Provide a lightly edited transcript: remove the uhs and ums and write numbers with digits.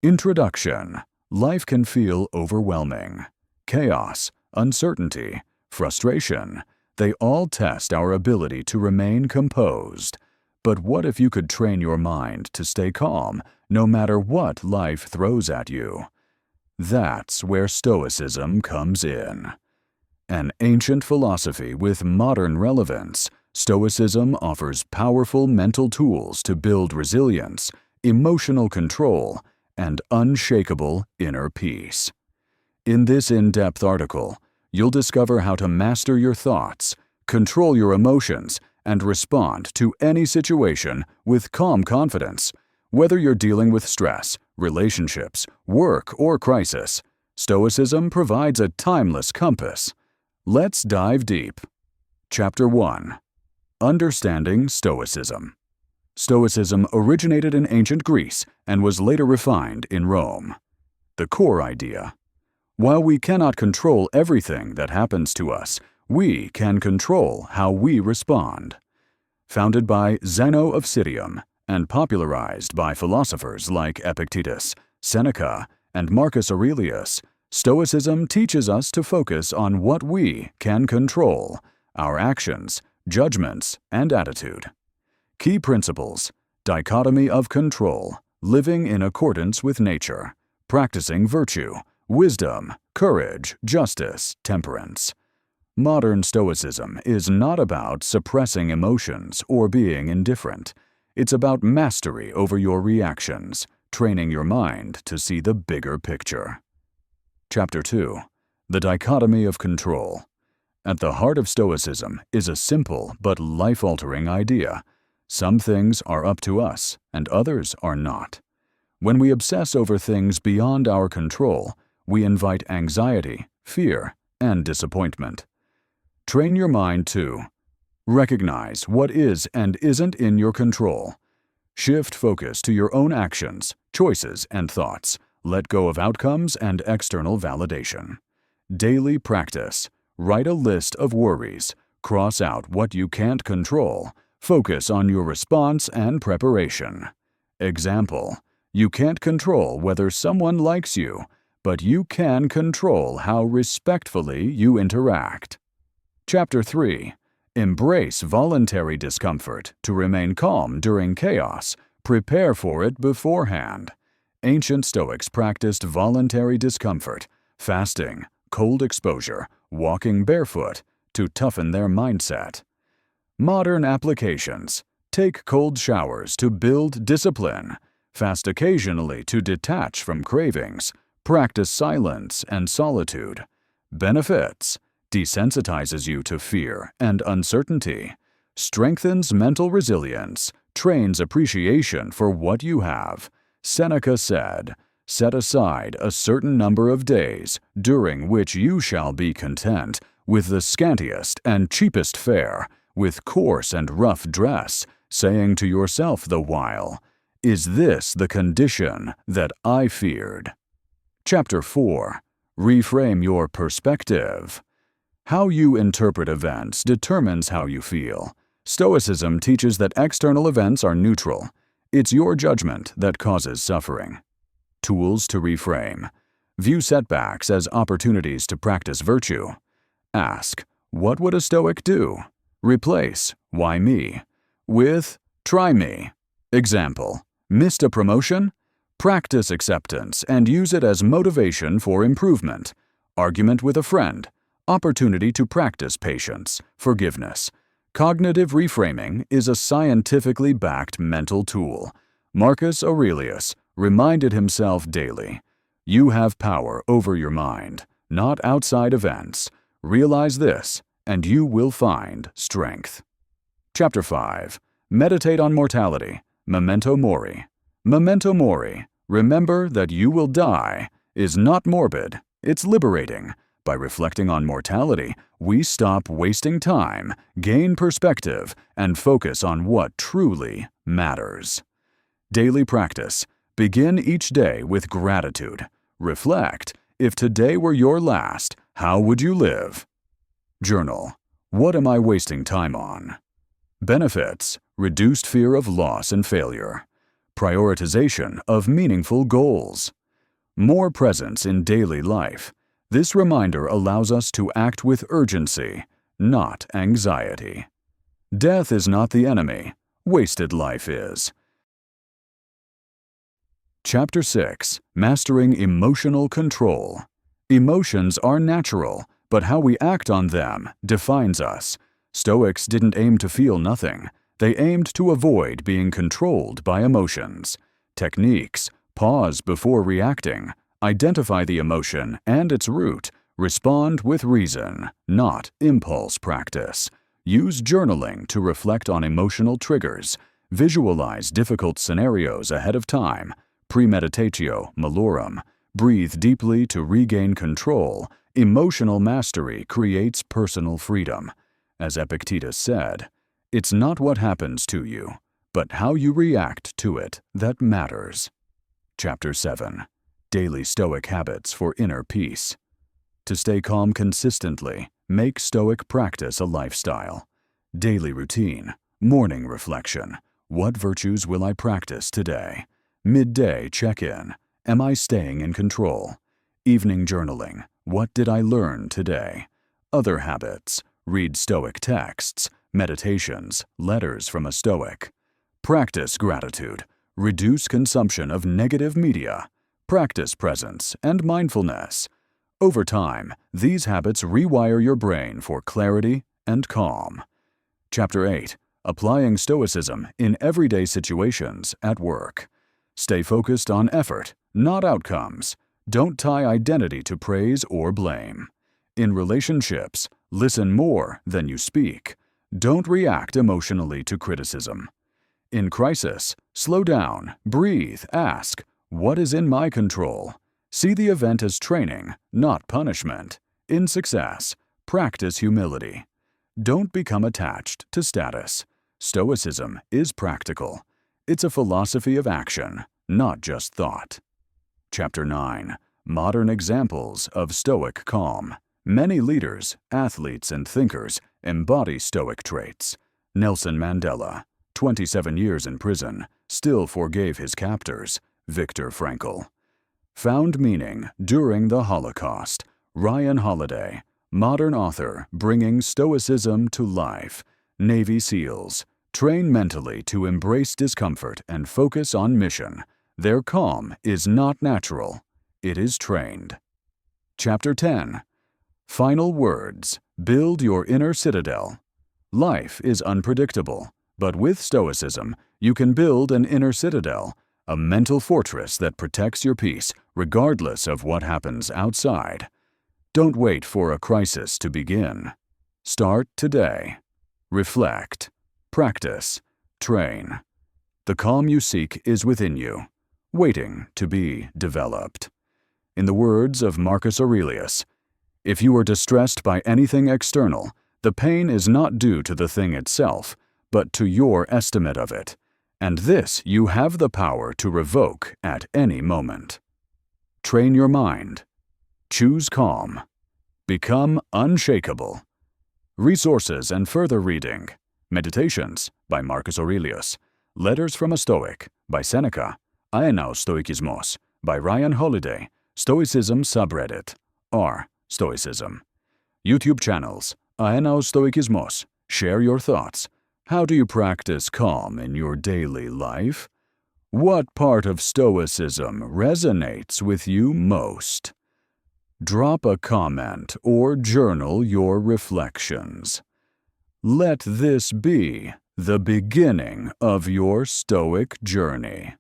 Introduction. Life can feel overwhelming. Chaos, uncertainty, frustration, they all test our ability to remain composed. But what if you could train your mind to stay calm no matter what life throws at you? That's where Stoicism comes in. An ancient philosophy with modern relevance, Stoicism offers powerful mental tools to build resilience, emotional control, and unshakable inner peace. In this in-depth article, you'll discover how to master your thoughts, control your emotions, and respond to any situation with calm confidence. Whether you're dealing with stress, relationships, work, or crisis, Stoicism provides a timeless compass. Let's dive deep. Chapter 1. Understanding Stoicism. Stoicism originated in ancient Greece and was later refined in Rome. The core idea: while we cannot control everything that happens to us, we can control how we respond. Founded by Zeno of Citium and popularized by philosophers like Epictetus, Seneca, and Marcus Aurelius, Stoicism teaches us to focus on what we can control: our actions, judgments, and attitude. Key principles: dichotomy of control, living in accordance with nature, practicing virtue, wisdom, courage, justice, temperance. Modern Stoicism is not about suppressing emotions or being indifferent. It's about mastery over your reactions, training your mind to see the bigger picture. Chapter 2. The dichotomy of control. At the heart of Stoicism is a simple but life-altering idea. Some things are up to us, and others are not. When we obsess over things beyond our control, we invite anxiety, fear, and disappointment. Train your mind to recognize what is and isn't in your control. Shift focus to your own actions, choices, and thoughts. Let go of outcomes and external validation. Daily practice. Write a list of worries. Cross out what you can't control. Focus on your response and preparation. Example: you can't control whether someone likes you, but you can control how respectfully you interact. Chapter 3. Embrace voluntary discomfort to remain calm during chaos. Prepare for it beforehand. Ancient Stoics practiced voluntary discomfort, fasting, cold exposure, walking barefoot, to toughen their mindset. Modern applications: take cold showers to build discipline, fast occasionally to detach from cravings, practice silence and solitude. Benefits: desensitizes you to fear and uncertainty, strengthens mental resilience, trains appreciation for what you have. Seneca said, "Set aside a certain number of days, during which you shall be content with the scantiest and cheapest fare, with coarse and rough dress, saying to yourself the while, 'Is this the condition that I feared?'" Chapter 4. Reframe your perspective. How you interpret events determines how you feel. Stoicism teaches that external events are neutral. It's your judgment that causes suffering. Tools to reframe. View setbacks as opportunities to practice virtue. Ask, "What would a Stoic do?" Replace "Why me?" with "Try me." Example: missed a promotion? Practice acceptance and use it as motivation for improvement. Argument with a friend. Opportunity to practice patience, forgiveness. Cognitive reframing is a scientifically backed mental tool. Marcus Aurelius reminded himself daily, "You have power over your mind, not outside events. Realize this, and you will find strength." Chapter 5. Meditate on mortality. Memento mori. Memento mori, remember that you will die, is not morbid, it's liberating. By reflecting on mortality, we stop wasting time, gain perspective, and focus on what truly matters. Daily practice. Begin each day with gratitude. Reflect, if today were your last, how would you live? Journal. What am I wasting time on? Benefits. Reduced fear of loss and failure. prioritization of meaningful goals. More presence in daily life. This reminder allows us to act with urgency, not anxiety. Death is not the enemy. Wasted life is. Chapter 6. Mastering Emotional Control. Emotions are natural, but how we act on them defines us. Stoics didn't aim to feel nothing. They aimed to avoid being controlled by emotions. Techniques: pause before reacting, identify the emotion and its root, respond with reason, not impulse practice. Use journaling to reflect on emotional triggers. Visualize difficult scenarios ahead of time. Premeditatio malorum. Breathe deeply to regain control. Emotional mastery creates personal freedom. As Epictetus said, "It's not what happens to you, but how you react to it that matters." Chapter 7. Daily Stoic Habits for Inner Peace. To stay calm consistently, make Stoic practice a lifestyle. Daily routine. Morning reflection. What virtues will I practice today? Midday check-in. Am I staying in control? Evening journaling. What did I learn today? Other habits. Read Stoic texts, meditations, letters from a Stoic. Practice gratitude. Reduce consumption of negative media. Practice presence and mindfulness. Over time, these habits rewire your brain for clarity and calm. Chapter 8. Applying Stoicism in everyday situations at work. Stay focused on effort, not outcomes. Don't tie identity to praise or blame. In relationships, listen more than you speak. Don't react emotionally to criticism. In crisis, slow down, breathe, ask, what is in my control? See the event as training, not punishment. In success, practice humility. Don't become attached to status. Stoicism is practical. It's a philosophy of action, not just thought. Chapter 9. Modern Examples of Stoic Calm. Many leaders, athletes, and thinkers embody Stoic traits. Nelson Mandela, 27 years in prison, still forgave his captors. Viktor Frankl. Found meaning during the Holocaust. Ryan Holiday, modern author bringing Stoicism to life. Navy SEALs. Train mentally to embrace discomfort and focus on mission. Their calm is not natural. It is trained. Chapter 10. Final words. Build your inner citadel. Life is unpredictable, but with Stoicism, you can build an inner citadel, a mental fortress that protects your peace regardless of what happens outside. Don't wait for a crisis to begin. Start today. Reflect. Practice. Train. The calm you seek is within you, waiting to be developed. In the words of Marcus Aurelius, if you are distressed by anything external, the pain is not due to the thing itself, but to your estimate of it, and this you have the power to revoke at any moment. Train your mind. Choose calm. Become unshakable. Resources and further reading. Meditations by Marcus Aurelius. Letters from a Stoic by Seneca. Aenaus Stoikismos by Ryan Holiday. Stoicism subreddit. R. Stoicism. YouTube channels. Aenaus Stoikismos. Share your thoughts. How do you practice calm in your daily life? What part of Stoicism resonates with you most? Drop a comment or journal your reflections. Let this be the beginning of your Stoic journey.